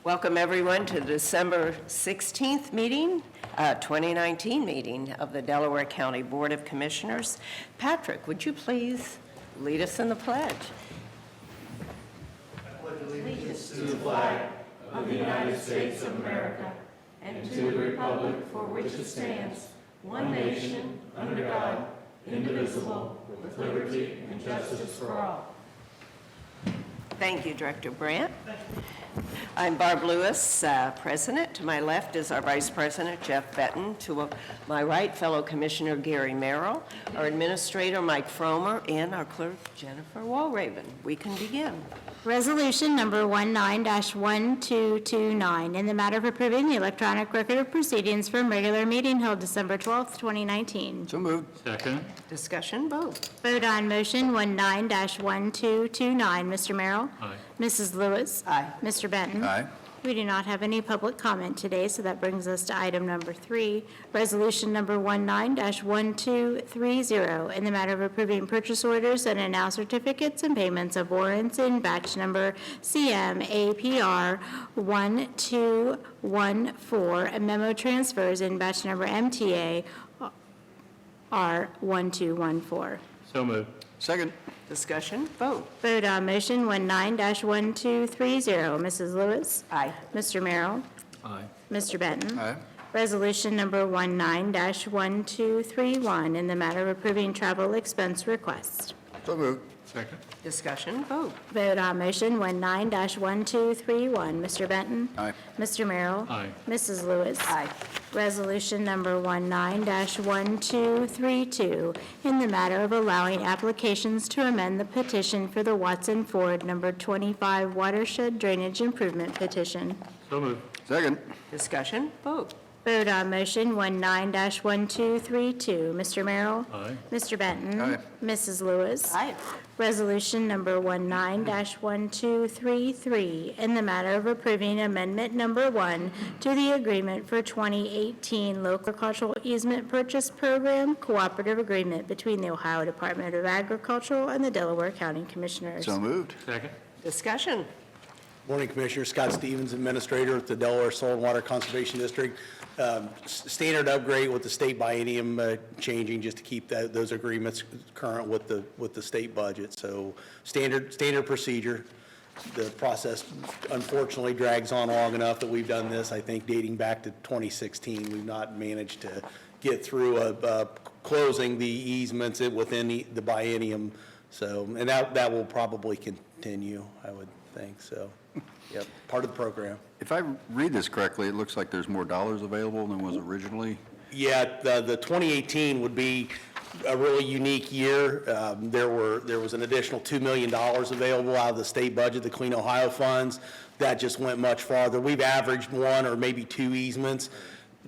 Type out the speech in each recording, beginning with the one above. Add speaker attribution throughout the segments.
Speaker 1: Welcome everyone to the December 16th meeting, 2019 meeting of the Delaware County Board of Commissioners. Patrick, would you please lead us in the pledge?
Speaker 2: I pledge allegiance to the flag of the United States of America and to the republic for which it stands, one nation, under God, indivisible, with liberty and justice for all.
Speaker 1: Thank you, Director Brandt. I'm Barb Lewis, President. To my left is our Vice President, Jeff Benton. To my right, fellow Commissioner Gary Merrill, our Administrator, Mike Fromer, and our Clerk, Jennifer Walraven. We can begin.
Speaker 3: Resolution number 19-1229, in the matter of approving the electronic record of proceedings from regular meeting held December 12th, 2019.
Speaker 4: So moved.
Speaker 2: Second.
Speaker 1: Discussion, vote.
Speaker 3: Vote on motion 19-1229. Mr. Merrill?
Speaker 2: Aye.
Speaker 3: Mrs. Lewis?
Speaker 1: Aye.
Speaker 3: Mr. Benton?
Speaker 4: Aye.
Speaker 3: We do not have any public comment today, so that brings us to item number 3, resolution number 19-1230, in the matter of approving purchase orders and announce certificates and payments of warrants in batch number CMAPR 1214 and memo transfers in batch number MTA R1214.
Speaker 2: So moved.
Speaker 4: Second.
Speaker 1: Discussion, vote.
Speaker 3: Vote on motion 19-1230. Mrs. Lewis?
Speaker 1: Aye.
Speaker 3: Mr. Merrill?
Speaker 2: Aye.
Speaker 3: Mr. Benton?
Speaker 4: Aye.
Speaker 3: Resolution number 19-1231, in the matter of approving travel expense request.
Speaker 4: So moved.
Speaker 2: Second.
Speaker 1: Discussion, vote.
Speaker 3: Vote on motion 19-1231. Mr. Benton?
Speaker 4: Aye.
Speaker 3: Mr. Merrill?
Speaker 2: Aye.
Speaker 3: Mrs. Lewis?
Speaker 1: Aye.
Speaker 3: Resolution number 19-1232, in the matter of allowing applications to amend the petition for the Watson Ford number 25 watershed drainage improvement petition.
Speaker 2: So moved.
Speaker 4: Second.
Speaker 1: Discussion, vote.
Speaker 3: Vote on motion 19-1232. Mr. Merrill?
Speaker 2: Aye.
Speaker 3: Mr. Benton?
Speaker 4: Aye.
Speaker 3: Mrs. Lewis?
Speaker 1: Aye.
Speaker 3: Resolution number 19-1233, in the matter of approving amendment number 1 to the agreement for 2018 local cultural easement purchase program cooperative agreement between the Ohio Department of Agriculture and the Delaware County Commissioners.
Speaker 4: So moved.
Speaker 2: Second.
Speaker 1: Discussion.
Speaker 5: Morning, Commissioner. Scott Stevens, Administrator at the Delaware Soil and Water Conservation District. Standard upgrade with the state biennium changing just to keep those agreements current with the state budget. So standard procedure. The process unfortunately drags on long enough that we've done this, I think, dating back to 2016. We've not managed to get through closing the easements within the biennium. So, and that will probably continue, I would think. So, yep, part of the program.
Speaker 4: If I read this correctly, it looks like there's more dollars available than was originally.
Speaker 5: Yeah, the 2018 would be a really unique year. There was an additional $2 million available out of the state budget, the Clean Ohio funds. That just went much farther. We've averaged one or maybe two easements.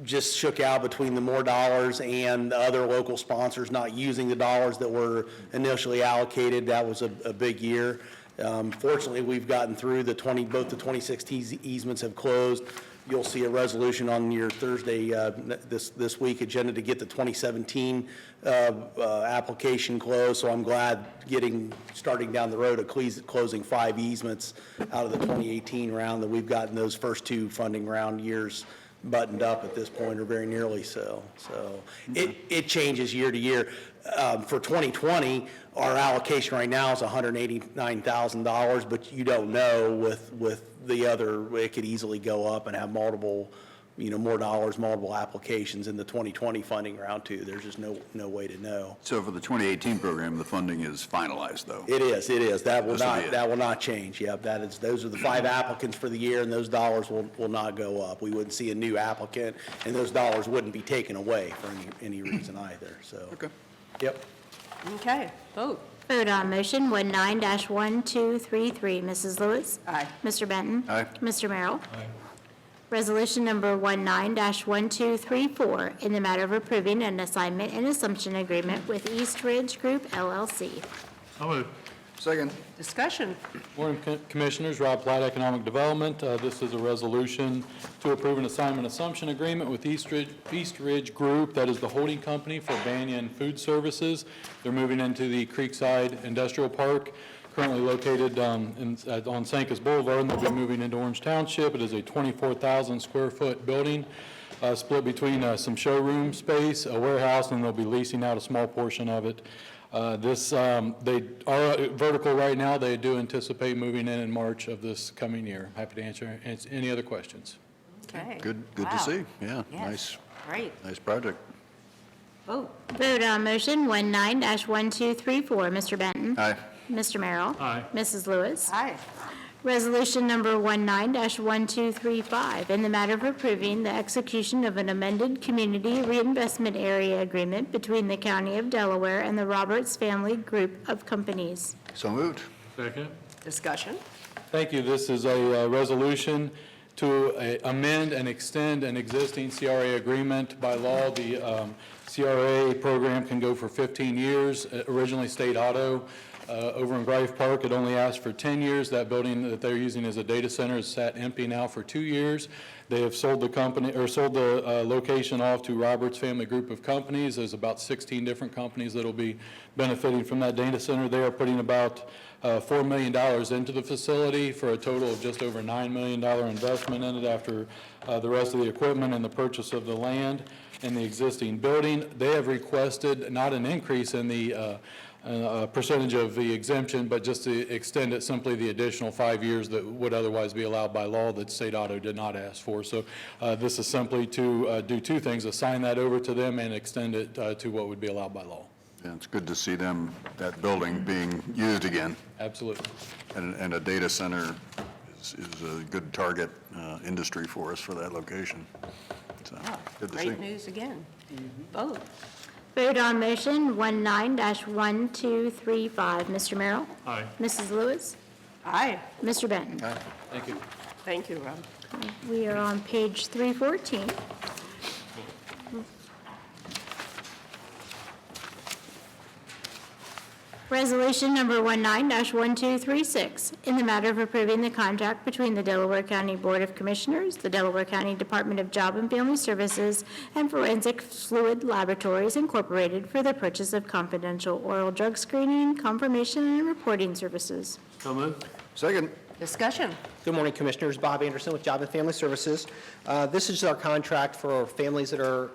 Speaker 5: Just shook out between the more dollars and the other local sponsors not using the dollars that were initially allocated. That was a big year. Fortunately, we've gotten through both the 2016 easements have closed. You'll see a resolution on your Thursday this week agenda to get the 2017 application closed. So I'm glad starting down the road of closing 5 easements out of the 2018 round, that we've gotten those first 2 funding round years buttoned up at this point, or very nearly so. So it changes year to year. For 2020, our allocation right now is $189,000, but you don't know with the other, it could easily go up and have multiple, more dollars, multiple applications in the 2020 funding round too. There's just no way to know.
Speaker 4: So for the 2018 program, the funding is finalized, though.
Speaker 5: It is. That will
Speaker 4: This will be it.
Speaker 5: that will not change. Yep, those are the 5 applicants for the year, and those dollars will not go up. We wouldn't see a new applicant, and those dollars wouldn't be taken away for any reason either. So.
Speaker 4: Okay.
Speaker 5: Yep.
Speaker 1: Okay, vote.
Speaker 3: Vote on motion 19-1233. Mrs. Lewis?
Speaker 1: Aye.
Speaker 3: Mr. Benton?
Speaker 4: Aye.
Speaker 3: Mr. Merrill?
Speaker 2: Aye.
Speaker 3: Resolution number 19-1234, in the matter of approving an assignment and assumption agreement with East Ridge Group LLC.
Speaker 2: So moved.
Speaker 4: Second.
Speaker 1: Discussion.
Speaker 6: Morning, Commissioners. Rob Platt, Economic Development. This is a resolution to approve an assignment assumption agreement with East Ridge Group. That is the holding company for Banyan Food Services. They're moving into the Creekside Industrial Park. currently located on Sankis Boulevard, and they'll be moving into Orange Township. It is a 24,000 square foot building, split between some showroom space, a warehouse, and they'll be leasing out a small portion of it. They are vertical right now. They do anticipate moving in March of this coming year. Happy to answer any other questions.
Speaker 1: Okay.
Speaker 4: Good to
Speaker 1: Wow.
Speaker 4: see, yeah,
Speaker 1: Yes. Great.
Speaker 4: nice project.
Speaker 1: Vote.
Speaker 3: Vote on motion 19-1234, Mr. Benton.
Speaker 4: Aye.
Speaker 3: Mr. Merrill.
Speaker 6: Aye.
Speaker 3: Mrs. Lewis.
Speaker 1: Aye.
Speaker 3: Resolution number 19-1235, in the matter of approving the execution of an amended community reinvestment area agreement between the County of Delaware and the Roberts Family Group of Companies.
Speaker 4: So moved.
Speaker 6: Second.
Speaker 1: Discussion?
Speaker 6: Thank you. This is a resolution to amend and extend an existing CRA agreement. By law, the CRA program can go for 15 years. Originally, State Auto over in Greif Park, it only asked for 10 years. That building that they're using as a data center is sat empty now for 2 years. They have sold the company, or sold the location off to Roberts Family Group of Companies. There's about 16 different companies that will be benefiting from that data center. They are putting about $4 million into the facility for a total of just over $9 million investment in it after the rest of the equipment and the purchase of the land in the existing building. They have requested not an increase in the percentage of the exemption, but just to extend it simply the additional 5 years that would otherwise be allowed by law that State Auto did not ask for. So this is simply to do two things: assign that over to them and extend it to what would be allowed by law.
Speaker 4: Yeah, it's good to see them, that building being used again.
Speaker 6: Absolutely.
Speaker 4: And a data center is a good target industry for us for that location. So, good to see.
Speaker 1: Great news again. Vote.
Speaker 3: Vote on motion 19-1235, Mr. Merrill.
Speaker 6: Aye.
Speaker 3: Mrs. Lewis.
Speaker 1: Aye.
Speaker 3: Mr. Benton.
Speaker 6: Thank you.
Speaker 1: Thank you, Rob.
Speaker 3: We are on page 314. Resolution number 19-1236, in the matter of approving the contract between the Delaware County Board of Commissioners, the Delaware County Department of Job and Family Services, and Forensic Fluid Laboratories Incorporated for the purchase of confidential oral drug screening, confirmation, and reporting services.
Speaker 6: So moved.
Speaker 4: Second.
Speaker 1: Discussion?
Speaker 7: Good morning, Commissioners. Bob Anderson with Job and Family Services. This is our contract for families that are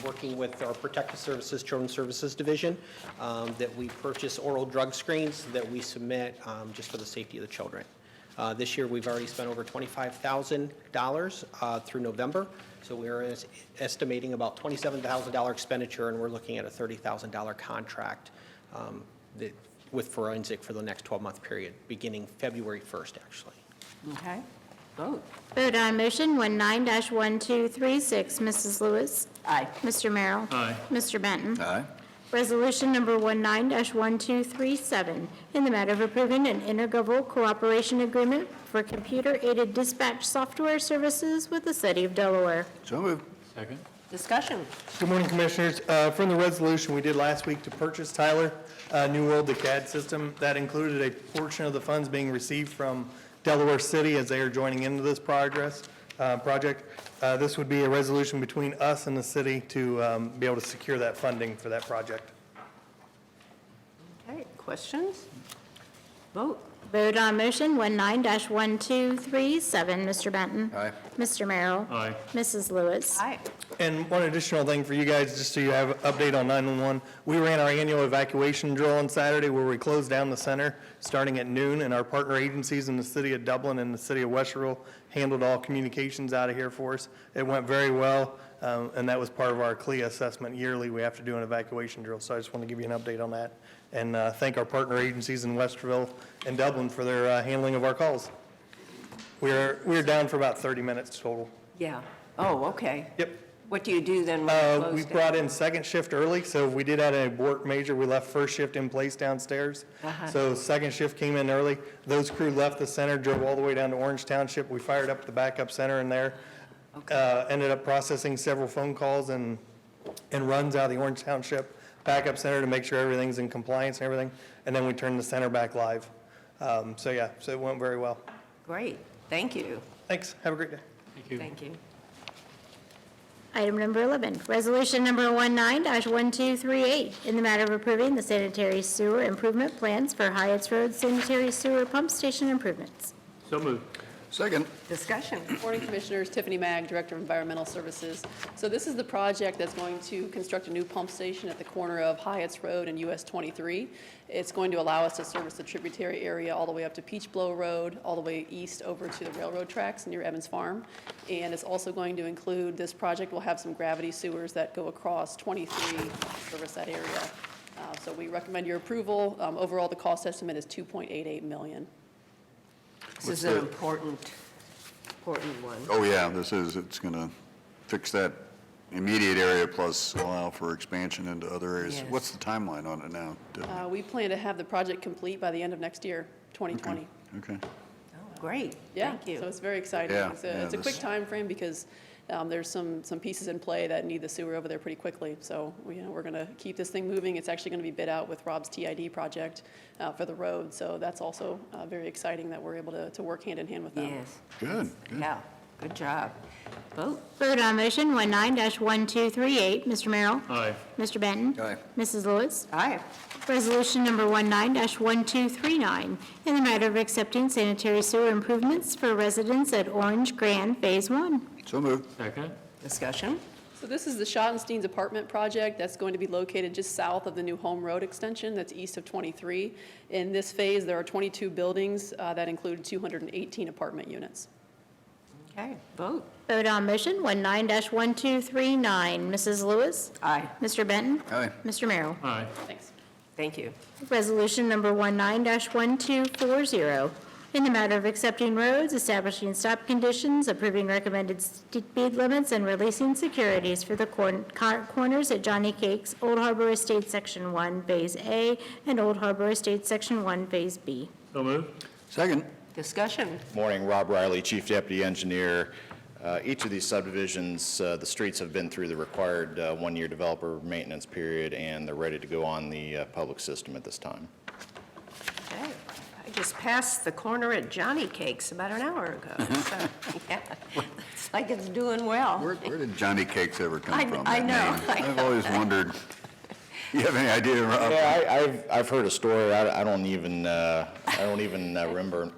Speaker 7: working with our Protective Services Children's Services Division, that we purchase oral drug screens that we submit just for the safety of the children. This year, we've already spent over $25,000 through November, so we're estimating about $27,000 expenditure, and we're looking at a $30,000 contract with Forensic for the next 12-month period, beginning February 1st, actually.
Speaker 1: Okay. Vote.
Speaker 3: Vote on motion 19-1236, Mrs. Lewis.
Speaker 1: Aye.
Speaker 3: Mr. Merrill.
Speaker 6: Aye.
Speaker 3: Mr. Benton.
Speaker 4: Aye.
Speaker 3: Resolution number 19-1237, in the matter of approving an intergovernmental cooperation agreement for computer-aided dispatch software services with the City of Delaware.
Speaker 4: So moved.
Speaker 6: Second.
Speaker 1: Discussion?
Speaker 8: Good morning, Commissioners. From the resolution we did last week to purchase Tyler New World, the CAD system, that included a portion of the funds being received from Delaware City as they are joining into this project. This would be a resolution between us and the city to be able to secure that funding for that project.
Speaker 1: Okay, questions? Vote.
Speaker 3: Vote on motion 19-1237, Mr. Benton.
Speaker 4: Aye.
Speaker 3: Mr. Merrill.
Speaker 6: Aye.
Speaker 3: Mrs. Lewis.
Speaker 1: Aye.
Speaker 8: And one additional thing for you guys, just so you have an update on 911, we ran our annual evacuation drill on Saturday where we closed down the center starting at noon, and our partner agencies in the city of Dublin and the city of Westerville handled all communications out of here for us. It went very well, and that was part of our CLIA assessment yearly. We have to do an evacuation drill, so I just want to give you an update on that. And thank our partner agencies in Westerville and Dublin for their handling of our calls. We're down for about 30 minutes total.
Speaker 1: Yeah. Oh, okay.
Speaker 8: Yep.
Speaker 1: What do you do then when you
Speaker 8: We
Speaker 1: close down?
Speaker 8: brought in second shift early, so we did have an abort major. We left first shift in place downstairs. So second shift came in early. Those crew left the center, drove all the way down to Orange Township. We fired up the backup center in there. Ended up processing several phone calls and runs out of the Orange Township backup center to make sure everything's in compliance and everything. And then we turned the center back live. So yeah, so it went very well.
Speaker 1: Great. Thank you.
Speaker 8: Thanks. Have a great day.
Speaker 6: Thank you.
Speaker 1: Thank you.
Speaker 3: Item number 11, resolution number 19-1238, in the matter of approving the sanitary sewer improvement plans for Hyatt's Road sanitary sewer pump station improvements.
Speaker 8: So moved.
Speaker 4: Second.
Speaker 1: Discussion.
Speaker 9: Morning, Commissioners. Tiffany Mag, Director of Environmental Services. So this is the project that's going to construct a new pump station at the corner of Hyatt's Road and US 23. It's going to allow us to service the tributary area all the way up to Peach Blow Road, all the way east over to the railroad tracks near Evans Farm. And it's also going to include, this project will have some gravity sewers that go across 23 to service that area. So we recommend your approval. Overall, the cost estimate is $2.88 million.
Speaker 1: This is an important one.
Speaker 4: Oh, yeah, it's going to fix that immediate area plus allow for expansion into other areas.
Speaker 1: Yes.
Speaker 4: What's the timeline on it now?
Speaker 9: We plan to have the project complete by the end of next year, 2020.
Speaker 4: Okay.
Speaker 1: Oh, great.
Speaker 9: Yeah,
Speaker 1: Thank you.
Speaker 9: so it's very exciting.
Speaker 4: Yeah,
Speaker 9: It's a
Speaker 4: yeah,
Speaker 9: quick
Speaker 4: this-
Speaker 9: time frame because there's some pieces in play that need the sewer over there pretty quickly. So, we're going to keep this thing moving. It's actually going to be bid out with Rob's TID project for the road. So that's also very exciting that we're able to work hand in hand with them.
Speaker 1: Yes.
Speaker 4: Good, good.
Speaker 1: Yeah, good job. Vote.
Speaker 3: Vote on motion 19-1238, Mr. Merrill?
Speaker 8: Aye.
Speaker 3: Mr. Benton?
Speaker 4: Aye.
Speaker 3: Mrs. Lewis?
Speaker 1: Aye.
Speaker 3: Resolution number 19-1239, in the matter of accepting sanitary sewer improvements for residents at Orange Grand Phase 1.
Speaker 4: So moved.
Speaker 8: Second.
Speaker 1: Discussion.
Speaker 9: So this is the Schottenstein's apartment project that's going to be located just south of the new Home Road extension that's east of 23. In this phase, there are 22 buildings that include 218 apartment units.
Speaker 1: Okay, vote.
Speaker 3: Vote on motion 19-1239, Mrs. Lewis?
Speaker 1: Aye.
Speaker 3: Mr. Benton?
Speaker 4: Aye.
Speaker 3: Mr. Merrill?
Speaker 8: Aye.
Speaker 9: Thanks.
Speaker 1: Thank you.
Speaker 3: Resolution number 19-1240, in the matter of accepting roads, establishing stop conditions, approving recommended speed limits, and releasing securities for the corners at Johnny Cakes, Old Harbor Estate Section 1, Phase A, and Old Harbor Estate Section 1, Phase B.
Speaker 8: So moved.
Speaker 4: Second.
Speaker 1: Discussion.
Speaker 10: Morning, Rob Riley, Chief Deputy Engineer. Each of these subdivisions, the streets have been through the required one-year developer maintenance period, and they're ready to go on the public system at this time.
Speaker 1: Okay. I just passed the corner at Johnny Cakes about an hour ago. So, yeah, it's like it's doing well.
Speaker 4: Where did Johnny Cakes ever come
Speaker 1: I-
Speaker 4: from?
Speaker 1: I
Speaker 4: that
Speaker 1: know,
Speaker 4: name?
Speaker 1: I
Speaker 4: I've always wondered. You have any idea, Rob?
Speaker 10: Yeah, I've heard a story. I don't even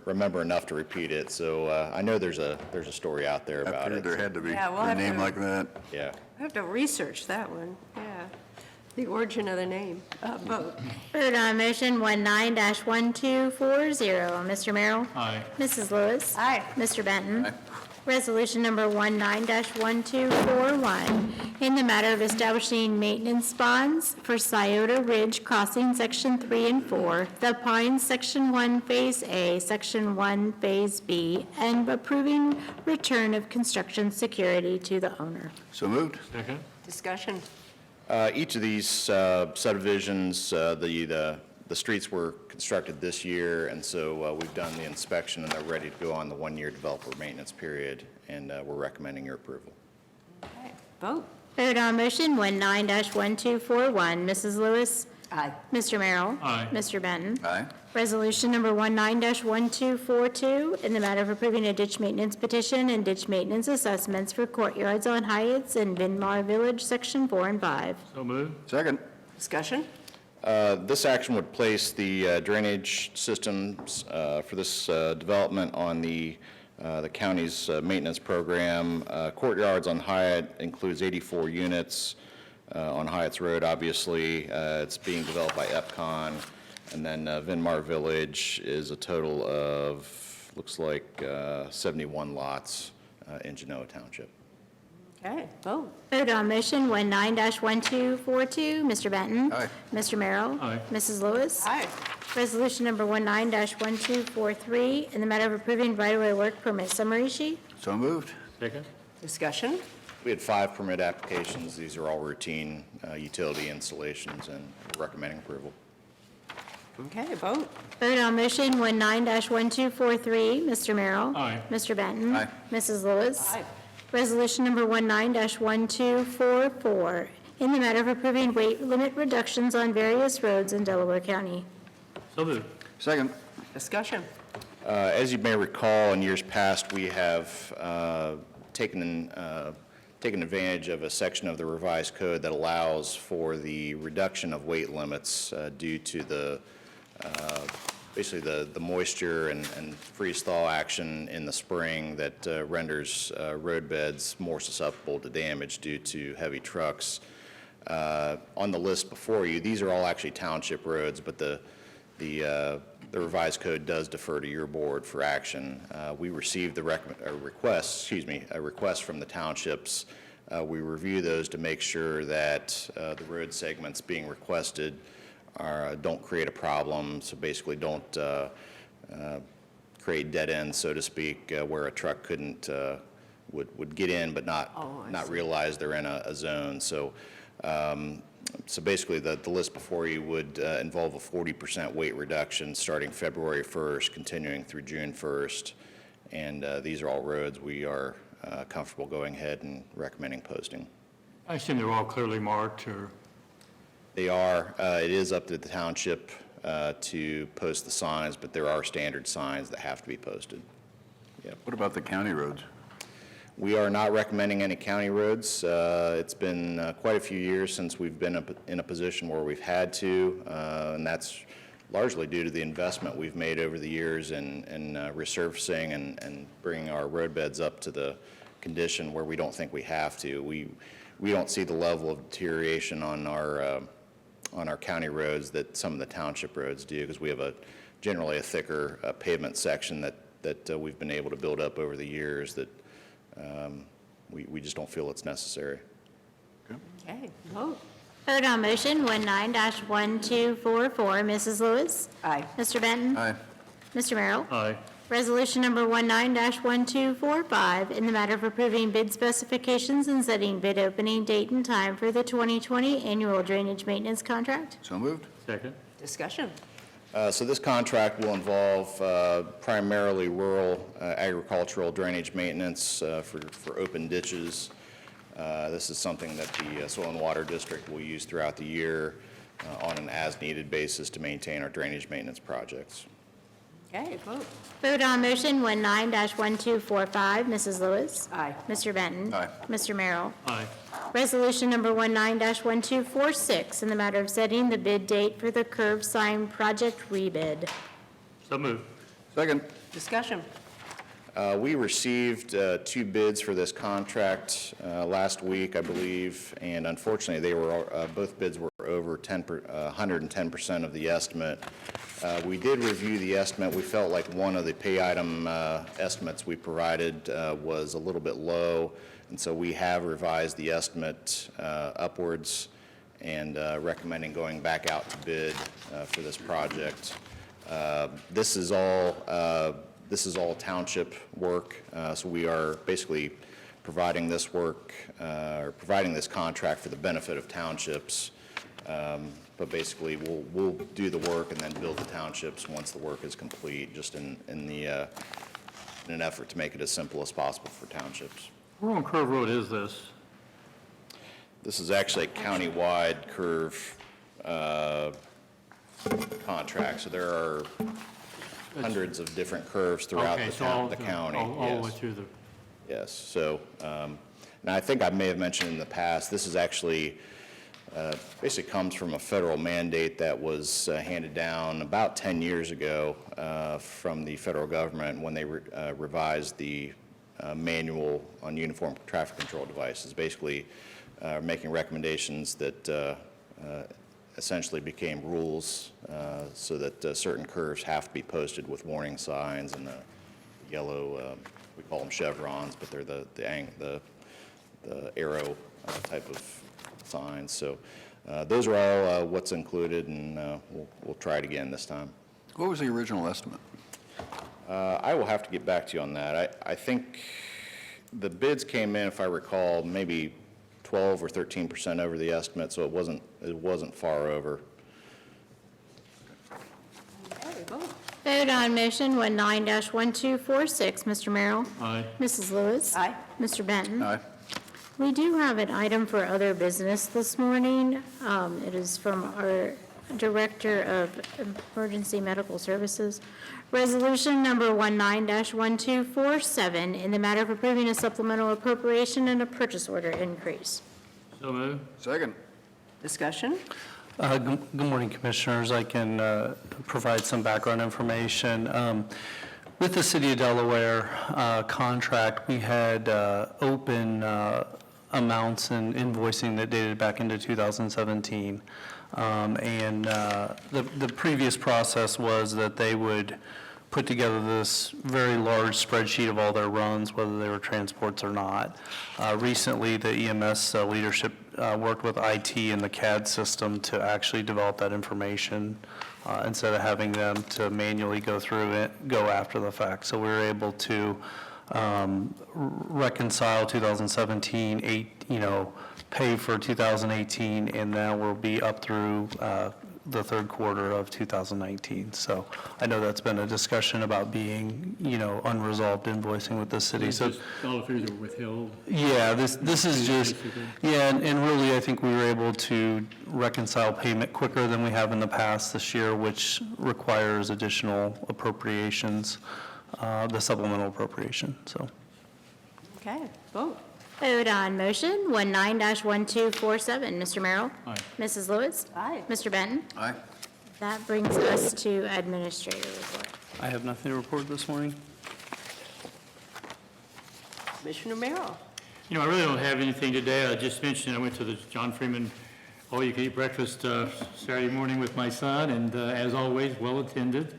Speaker 10: remember enough to repeat it. So I know there's a story out there
Speaker 4: I
Speaker 10: about
Speaker 4: figured
Speaker 10: it.
Speaker 4: there had to be
Speaker 1: Yeah, we'll
Speaker 4: a
Speaker 1: have
Speaker 4: name
Speaker 1: to-
Speaker 4: like that.
Speaker 10: Yeah.
Speaker 1: I have to research that one, yeah. The origin of the name. Vote.
Speaker 3: Vote on motion 19-1240, Mr. Merrill?
Speaker 8: Aye.
Speaker 3: Mrs. Lewis?
Speaker 1: Aye.
Speaker 3: Mr. Benton? Resolution number 19-1241, in the matter of establishing maintenance bonds for Scioto Ridge Crossing Section 3 and 4, The Pines Section 1 Phase A, Section 1 Phase B, and approving return of construction security to the owner.
Speaker 4: So moved.
Speaker 8: Second.
Speaker 1: Discussion.
Speaker 10: Each of these subdivisions, the streets were constructed this year, and so we've done the inspection, and they're ready to go on the one-year developer maintenance period, and we're recommending your approval.
Speaker 1: Okay. Vote.
Speaker 3: Vote on motion 19-1241, Mrs. Lewis?
Speaker 1: Aye.
Speaker 3: Mr. Merrill?
Speaker 8: Aye.
Speaker 3: Mr. Benton?
Speaker 4: Aye.
Speaker 3: Resolution number 19-1242, in the matter of approving a ditch maintenance petition and ditch maintenance assessments for courtyards on Hyatt's in Vinmar Village, Section 4 and 5.
Speaker 8: So moved.
Speaker 4: Second.
Speaker 1: Discussion.
Speaker 10: This action would place the drainage systems for this development on the county's maintenance program. Courtyards on Hyatt includes 84 units on Hyatt's Road, obviously. It's being developed by EPCON. And then Vinmar Village is a total of, looks like 71 lots in Genoa Township.
Speaker 1: Okay. Vote.
Speaker 3: Vote on motion 19-1242, Mr. Benton?
Speaker 4: Aye.
Speaker 3: Mr. Merrill?
Speaker 8: Aye.
Speaker 3: Mrs. Lewis?
Speaker 1: Aye.
Speaker 3: Resolution number 19-1243, in the matter of approving right-of-way work permit summary sheet.
Speaker 4: So moved.
Speaker 8: Second.
Speaker 1: Discussion.
Speaker 10: We had 5 permit applications. These are all routine utility installations, and we're recommending approval.
Speaker 1: Okay. Vote.
Speaker 3: Vote on motion 19-1243, Mr. Merrill?
Speaker 8: Aye.
Speaker 3: Mr. Benton?
Speaker 4: Aye.
Speaker 3: Mrs. Lewis?
Speaker 1: Aye.
Speaker 3: Resolution number 19-1244, in the matter of approving weight limit reductions on various roads in Delaware County.
Speaker 8: So moved.
Speaker 4: Second.
Speaker 1: Discussion.
Speaker 10: As you may recall, in years past, we have taken taken advantage of a section of the revised code that allows for the reduction of weight limits due to the basically the moisture and freeze-thaw action in the spring that renders road beds more susceptible to damage due to heavy trucks. On the list before you, these are all actually township roads, but the revised code does defer to your board for action. We received a request from the townships. We review those to make sure that the road segments being requested don't create a problem, so basically don't create dead ends, so to speak, where a truck would get in but not realize they're in a zone. So basically the list before you would involve a 40% weight reduction starting February 1st, continuing through June 1st. And these are all roads we are comfortable going ahead and recommending posting.
Speaker 11: I assume they're all clearly marked, or?
Speaker 10: They are. It is up to the township to post the signs, but there are standard signs that have to be posted. Yep.
Speaker 4: What about the county roads?
Speaker 10: We are not recommending any county roads. It's been quite a few years since we've been in a position where we've had to, and that's largely due to the investment we've made over the years in resurfacing and bringing our road beds up to the condition where we don't think we have to. We don't see the level of deterioration on our county roads that some of the township roads do, because we have generally a thicker pavement section that we've been able to build up over the years that we just don't feel it's necessary.
Speaker 1: Okay, vote.
Speaker 3: Vote on motion 19-1244. Mrs. Lewis?
Speaker 1: Aye.
Speaker 3: Mr. Benton?
Speaker 4: Aye.
Speaker 3: Mr. Merrill?
Speaker 11: Aye.
Speaker 3: Resolution number 19-1245, in the matter of approving bid specifications and setting bid opening date and time for the 2020 annual drainage maintenance contract.
Speaker 4: So moved.
Speaker 11: Second.
Speaker 1: Discussion.
Speaker 10: So this contract will involve primarily rural agricultural drainage maintenance for open ditches. This is something that the Soil and Water District will use throughout the year on an as-needed basis to maintain our drainage maintenance projects.
Speaker 1: Okay, vote.
Speaker 3: Vote on motion 19-1245. Mrs. Lewis?
Speaker 1: Aye.
Speaker 3: Mr. Benton?
Speaker 4: Aye.
Speaker 3: Mr. Merrill?
Speaker 11: Aye.
Speaker 3: Resolution number 19-1246, in the matter of setting the bid date for the curb sign project rebid.
Speaker 11: So moved.
Speaker 4: Second.
Speaker 1: Discussion.
Speaker 10: We received 2 bids for this contract last week, I believe, and unfortunately, they were both bids were over 110% of the estimate. We did review the estimate. We felt like one of the pay item estimates we provided was a little bit low, and so we have revised the estimate upwards and recommending going back out to bid for this project. This is all township work, so we are basically providing this work, or providing this contract for the benefit of townships. But basically, we'll do the work and then build the townships once the work is complete, just in an effort to make it as simple as possible for townships.
Speaker 11: Where on Curve Road is this?
Speaker 10: This is actually a countywide curve contract, so there are hundreds of different curves throughout
Speaker 11: Okay,
Speaker 10: the
Speaker 11: so all
Speaker 10: county.
Speaker 11: all the way
Speaker 10: Yes.
Speaker 11: through the,
Speaker 10: Yes, so, and I think I may have mentioned in the past, this is actually, basically comes from a federal mandate that was handed down about 10 years ago from the federal government when they revised the manual on uniform traffic control devices, basically making recommendations that essentially became rules so that certain curves have to be posted with warning signs and the yellow, we call them chevrons, but they're the arrow type of signs. So those are all what's included, and we'll try it again this time.
Speaker 4: What was the original estimate?
Speaker 10: I will have to get back to you on that. I think the bids came in, if I recall, maybe 12 or 13% over the estimate, so it wasn't far over.
Speaker 1: Okay, vote.
Speaker 3: Vote on motion 19-1246. Mr. Merrill?
Speaker 11: aye.
Speaker 3: Mrs. Lewis?
Speaker 1: Aye.
Speaker 3: Mr. Benton?
Speaker 4: Aye.
Speaker 3: We do have an item for other business this morning. It is from our Director of Emergency Medical Services. Resolution number 19-1247, in the matter of approving a supplemental appropriation and a purchase order increase.
Speaker 11: So moved.
Speaker 4: Second.
Speaker 1: Discussion?
Speaker 12: Good morning, Commissioners. I can provide some background information. With the City of Delaware contract, we had open amounts and invoicing that dated back into 2017. And the previous process was that they would put together this very large spreadsheet of all their runs, whether they were transports or not. Recently, the EMS leadership worked with IT and the CAD system to actually develop that information instead of having them to manually go through it, go after the fact. So we were able to reconcile 2017, pay for 2018, and now we'll be up through the third quarter of 2019. So I know that's been a discussion about being, unresolved invoicing with the city. So
Speaker 11: All the figures are withheld.
Speaker 12: yeah, this is just, yeah, and really, I think we were able to reconcile payment quicker than we have in the past this year, which requires additional appropriations, the supplemental appropriation, so.
Speaker 1: Okay, vote.
Speaker 3: Vote on motion 19-1247. Mr. Merrill?
Speaker 11: Aye.
Speaker 3: Mrs. Lewis?
Speaker 1: Aye.
Speaker 3: Mr. Benton?
Speaker 4: Aye.
Speaker 3: That brings us to administrator report.
Speaker 12: I have nothing to report this morning.
Speaker 1: Commissioner Merrill.
Speaker 11: I really don't have anything today. I just mentioned I went to the John Freeman all-you-can-eat breakfast Saturday morning with my son, and as always, well attended.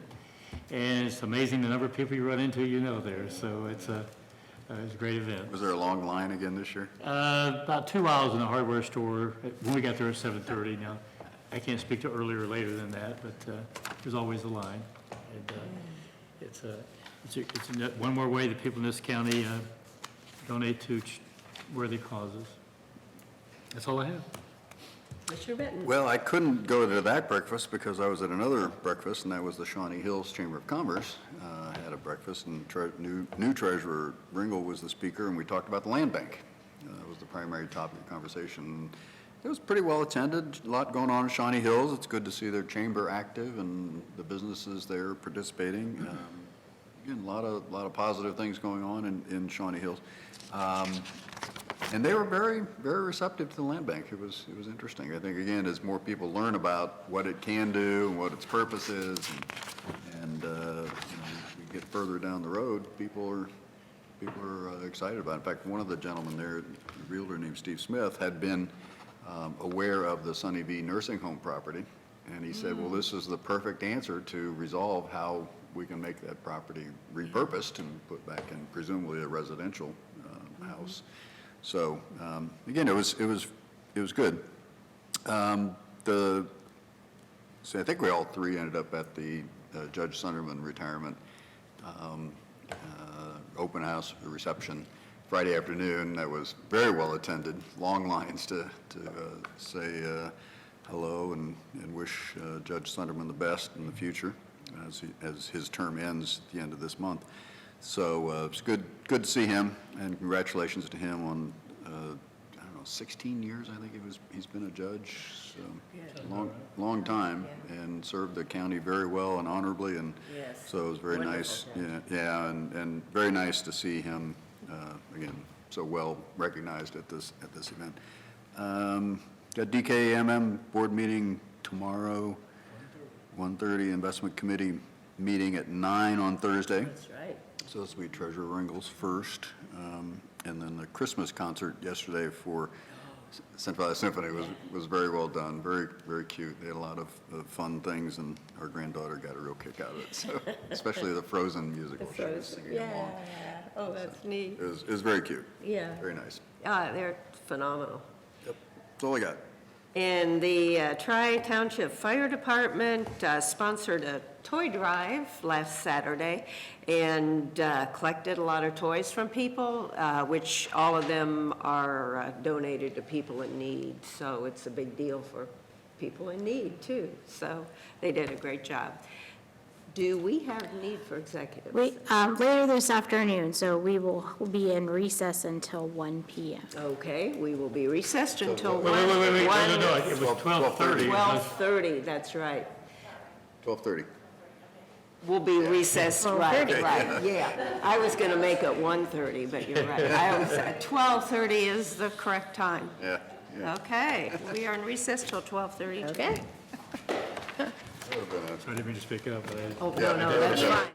Speaker 11: And it's amazing the number of people you run into there. So it's a great event.
Speaker 4: Was there a long line again this year?
Speaker 11: About 2 hours in the hardware store when we got there at 7:30. Now, I can't speak to earlier or later than that, but there's always a line. And it's one more way that people in this county donate to worthy causes. That's all I have.
Speaker 1: Commissioner Benton.
Speaker 4: Well, I couldn't go to that breakfast because I was at another breakfast, and that was the Shawnee Hills Chamber of Commerce. Had a breakfast, and new treasurer Ringel was the speaker, and we talked about the land bank. That was the primary topic of conversation. It was pretty well attended, a lot going on in Shawnee Hills. It's good to see their chamber active and the businesses there participating. Again, a lot of positive things going on in Shawnee Hills. And they were very, very receptive to the land bank. It was interesting. I think, again, as more people learn about what it can do and what its purpose is, and we get further down the road, people are excited about it. In fact, one of the gentlemen there, a realtor named Steve Smith, had been aware of the Sunny V nursing home property, and he said, well, this is the perfect answer to resolve how we can make that property repurposed and put back in presumably a residential house. So again, it was good. So I think we all three ended up at the Judge Sunderman retirement open house reception Friday afternoon. That was very well attended. Long lines to say hello and wish Judge Sunderman the best in the future as his term ends at the end of this month. So it's good to see him, and congratulations to him on, 16 years, I think he's been a judge, so long time, and served the county very well and honorably, and so it was very nice. Yeah, and very nice to see him, again, so well recognized at this event. Got DKMM board meeting tomorrow, 1:30, investment committee meeting at 9 on Thursday.
Speaker 1: That's right.
Speaker 4: So this will be Treasurer Ringles first, and then the Christmas concert yesterday for Central Valley Symphony was very well done, very, very cute. They had a lot of fun things, and our granddaughter got a real kick out of it, so especially the Frozen musical. She was singing along.
Speaker 1: Oh, that's neat.
Speaker 4: It was very cute.
Speaker 1: Yeah.
Speaker 4: Very nice.
Speaker 1: They're phenomenal.
Speaker 4: Yep, that's all I got.
Speaker 1: And the Tri-Township Fire Department sponsored a toy drive last Saturday and collected a lot of toys from people, which all of them are donated to people in need. So it's a big deal for people in need, too. So they did a great job. Do we have need for executive?
Speaker 3: Later this afternoon, so we will be in recess until 1 PM.
Speaker 1: Okay, we will be recessed until
Speaker 11: Wait, no, it was 12:30.
Speaker 1: 12:30, that's right.
Speaker 4: 12:30.
Speaker 1: We'll be recessed, right,
Speaker 3: 12:30.
Speaker 1: right, yeah. I was going to make it 1:30, but you're right. I always said 12:30 is the correct time.
Speaker 4: Yeah, yeah.
Speaker 1: Okay, we are in recess till 12:30 today.
Speaker 3: Okay.
Speaker 4: That would've been a-
Speaker 11: I didn't mean to speak up, but I...
Speaker 1: Oh, no, no, that's fine.